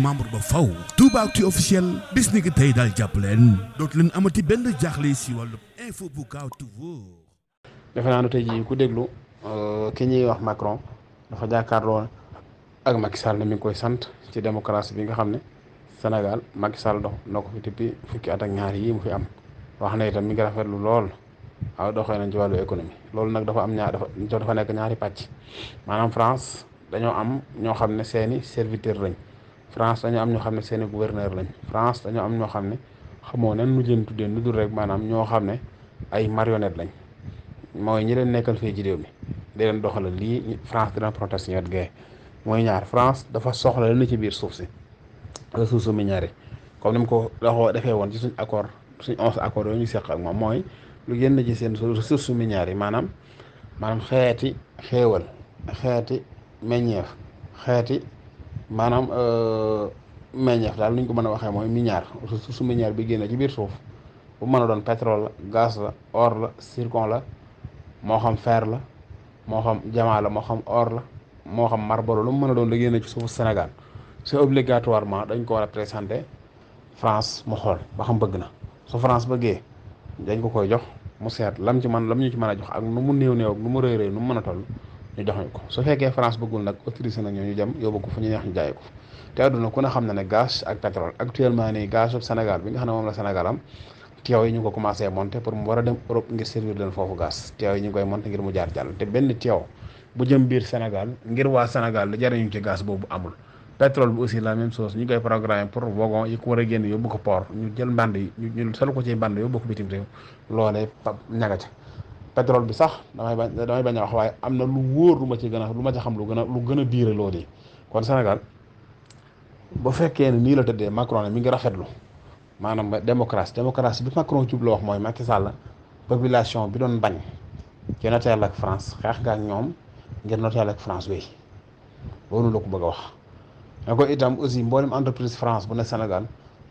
membre ba faw Toubactu officiel bis ni ki tey daal jàpp leen dootu leen amati benn jaaxle si wàllu info bu gaaw te wóor. defe naa ne tey jii ku déglu ki ñuy wax Macron dafa jàkkaarloo ak Macky Sall ne mi ngi koy sant ci démocratie bi nga xam ne Sénégal Macky Sall dox na ko fi depuis fukki at ak ñaar yi mu fi am wax na itam mi ngi rafetlu lool waaw doxee nañ ci wàllu économie loolu nag dafa am dafa nekk ñaari pàcc maanaam France dañoo am ñoo xam ne seeni serviteur lañ France dañoo am ñoo xam ne seeni gouverneur lañ France dañoo am ñoo xam ne xamoo nan nu leen tuddee nu dul rek maanaam ñoo xam ne ay marionnette lañ mooy ñi leen nekkal fii ci réew mi di leen doxalal lii France dina protesté ñet gay mooy ñaar France dafa soxla leen ci biir suuf si ressources minières yi comme ni mu ko defee woon ci suñ accord suñ 11 accord yooyu ñu seq ak moom mooy lu génn ci seen ressources minières yi maanaam xeeti xéewal xeeti meññeef xeeti maanaam meññeef daal lu ñu ko mën a waxee mooy minière ressources minières bi génne ci biir suuf bu mën a doon pétrole la gaz la or la zircon la moo xam fer la moo xam jamaa la moo xam or la moo xam marbre lu mu mën a doon la génne ci suufu Sénégal c'est obligatoirement dañ ko war a présenter France mu xool ba xam bëgg na su France bëggee dañ ko koy jox mu seet lam ñu ci mën a jox ak nu mu néew ak nu mu rëy nu mu mën a toll ñu jox ñu ko su fekkee France bëggul nag autorisé na ñu dem yóbbu ko fu ñu neex ñu jaay ko te àdduna ku ne xam na ne gaz ak pétrole actuellement nii gaz bu Sénégal bi nga xam ne moom la Sénégal am teew yi ñu ko commencé monter pour mu war a dem Europe ngir servir leen foofu gaz teew yi ñu koy monter ngir mu jaar jàll te benn teew bu jëm biir Sénégal ngir waa Sénégal li jariñu ci gaz boobu amul pétrole bi aussi la même chose ñu koy programme pour wagon yi ko war a génn yóbbu ko port ñu jël mbànd yi ñu sal ko ci mbànd yóbbu ko bitim réew loolee ñaga ca pétrole bi sax damay bañ a wax waaye am na lu wóor lu ma ci xam lu gën a biire loolu yi kon Sénégal bu fekkee ne nii la tëddee Macron ne mi ngi rafetlu maanaam démocratie bi Macron jubloo wax mooy Macky Sall population bi doon bañ ci noteel ak France xeex nga ak ñoom ngir noteel ak France wéy loolu la ko bëgg a wax da ko itam aussi mboolem entreprise France bu ne Sénégal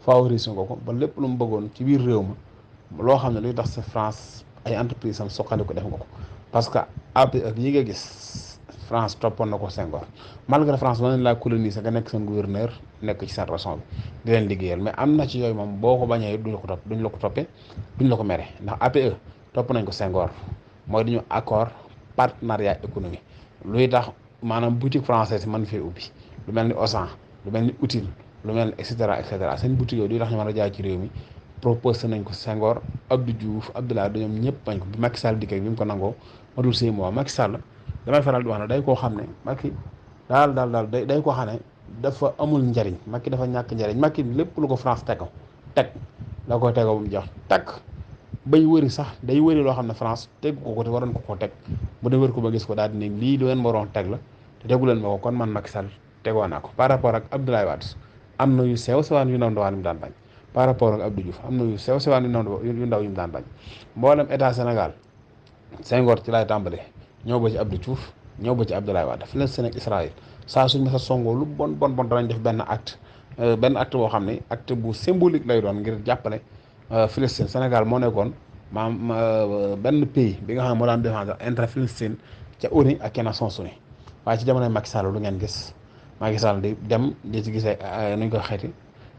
favorise nga ko ba lépp lu mu bëggoon ci biir réew ma loo xam ne luy tax sa France ay entreprise am soqali ko def nga ko parce que APE ak yi nga gis France toppoon na ko Senghor malgré France mën nañ laa coloniser nga nekk seen gouverneur nekk ci seen région bi di leen liggéeyal mais am na ci yooyu moom boo ko bañee duñ la ko toppee duñ la ko mere ndax APE topp nañ ko Senghor mooy dañu accord partenariat économique luy tax maanaam boutique française mën fee ubbi lu mel ni Auchan lu mel ni Utile lu mel ni et cetera seen boutique yooyu luy tax ñu mën a jaay ci réew mi proposé nañ ko Senghor Abdou Diouf Abdoulaye ñoom ñëpp bañ ko bi Macky Sall dikkee bi mu ko nangoo matul 6 mois Macky Sall damay faral di wax ne day koo xam ne Macky daal day koo xam ne dafa amul njariñ Macky dafa ñàkk njariñ Macky lépp lu ko France teg da koy tegoo bu mu jox takk bay wëri sax day wëri loo xam ne France tegu ko te waroon ko teg bu dee wër ko ba gis ko daal di ne lii lu leen ma waroon teg la te tegu leen ma ko kon man Macky Sall tegoo naa ko par rapport ak Abdoulaye Wade am na yu sew sewaan yu ndaw ndawaan yu mu daan bañ par rapport ak Abdou Diouf am na yu sew sewaan yu ndaw yu mu daan bañ mboolem état Sénégal Senghor ci laay tàmbalee ñëw ba ci Abdou Diouf ñëw ba ci Abdoulaye Wade daf leen seen ak Israël saa suñ ma sa songoo lu bon danañ def benn acte boo xam ne acte bu symbolique lay doon ngir jàppale Palestine Sénégal moo nekkoon benn pays bi nga xam ne moo daan défendre intérêt Palestine ca ONU ak Nations Unies waaye ci jamonoy Macky Sall lu ngeen gis Macky Sall di dem di ci gisee nuñ koy xeeti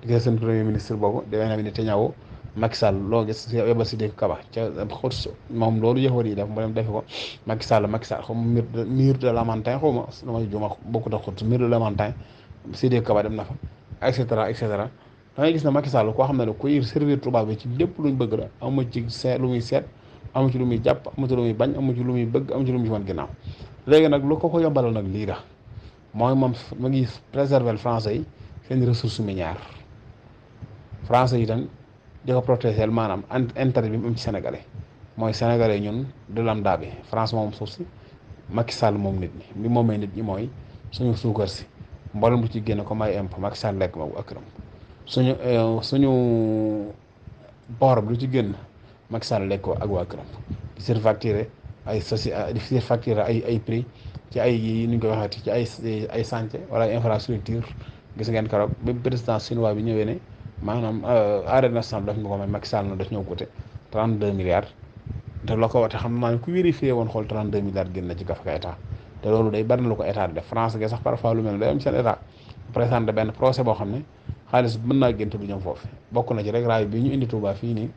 di gisee seen premier ministre boobu di Netanyahu Macky Sall loo gis yebal si dégg Kaba ca xut moom loolu yëxoon yi def mu dem defi ko Macky Sall xaw ma mur de Lamentin xaw ma damay juma bokkut ak xut mur de Lamentin si dégg Kaba dem na fa et cetera da ngay gis ne Macky Sall koo xam ne kuy servir tubaab bi ci lépp luñ bëgg la amu ci lu muy seet amu ci lu muy jàpp amu ci lu muy bañ amu ci lu muy bëgg amu ci lu muy wan ginnaaw léegi nag lu ko yombalal nag lii la mooy moom ma ngi préserver français yi seen ressources minières français yi tam di ko protéger maanaam intérêt bi mu am ci sénégalais mooy sénégalais ñun du lambda bi France moom suuf si Macky Sall moom nit ñi bi moomee nit ñi mooy suñu suukar si mboolem lu ci génn ko may impôt Macky Sall lekk moom ak këram suñu boor bi lu ci génn Macky Sall lekk ko ak waa këram di surfacturé di surfacturé ay prix ci ay yi ñu koy waxeeti ci ay chantier wala ay infrastructure gis ngeen keroog ba président chinois bi ñëwee ne maanaam arène nationale daf ñu ko may Macky Sall na daf ñëw côté 32 milliards te la ko wate xam naa ne ku vérifié woon xool 32 milliards génn na ci gafaka état te loolu day bari na lu ko état di def France ge sax parfois lu mel ne day am seen état présenté benn procès boo xam ne xaalis mën naa génn du ñëw foofu bokk na ci rek raay bi ñu indi Touba fii nii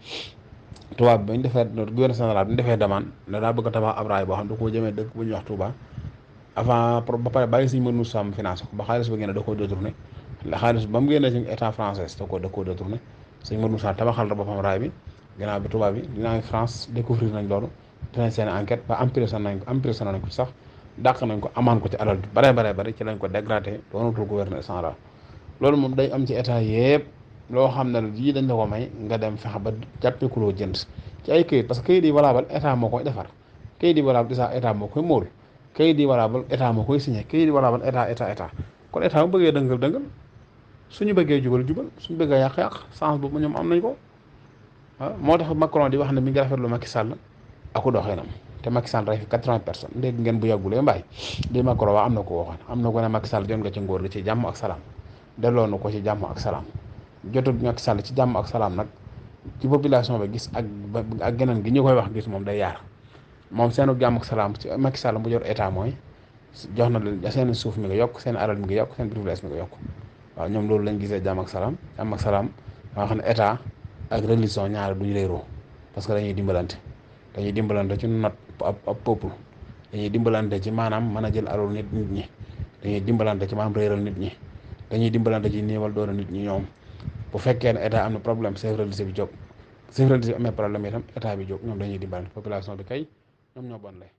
Touba bi bañ defee gouverneur général bi ñu defee demande ne daa bëgg a tabax ab raay boo xam ne da koo jëmee dëkk bu ñuy wax Touba avant ba pare bàyyi suñu mënu sam financé ko ba xaalis ba génne da koo détourné xaalis ba mu génnee ci état français da koo détourné suñ mënu sam tabaxal la boppam raay bi ginnaaw bi Touba bi dinaa France découvrir nañ loolu dinañ seen enquête ba emprisonné nañ ko sax dàq nañ ko amaan ko ci alal bi bare ci lañ ko dégradé doonatul gouverneur général loolu moom day am ci état yëpp loo xam ne lii dañ la ko may nga dem fexe ba jàppeekuloo jënd ci ay këyit parce que këyit yi valable état moo koy defar këyit yi valable état moo koy móol këyit yi valable état moo koy signé këyit yi valable état kon état bu bëggee dëngal suñu bëggee jubal suñu bëggee yàq sens boobu ñoom am nañ ko moo tax Macron di wax ne mi ngi rafetlu Macky Sall aku doxinam te Macky Sall rey fi 80 personnes ndégg ngeen bu yàggulee mbaay di Macron waa am na ko waxoon am na ko ne Macky Sall jot nga ci ngóor gi ci jàmm ak salaam delloo na ko ci jàmm ak salaam jotul Macky Sall ci jàmm ak salaam nag ci population ba gis ak geneen gi ñu koy wax gis moom day yaar moom seenu jàmm ak salaam ci Macky Sall bu jot état mooy jox na leen seen suuf mi nga yokk seen alal mi nga yokk seen privilège mi nga yokk waaw ñoom loolu lañ gisee jàmm ak salaam waa xam ne état ak religion ñaari duñu réeroo parce que dañuy dimbalante ci not ab peuple dañuy dimbalante ci maanaam mën a jël alal nit ñi dañuy dimbalante ci maanaam réeral nit ñi dañuy dimbalante ci néewal doole nit ñi ñoom bu fekkee ne état am na problème chef religieux bi jóg chef religieux bi amee problème itam état bi jóg ñoom dañuy dimbalante population bi kay ñoom ñoo bon lay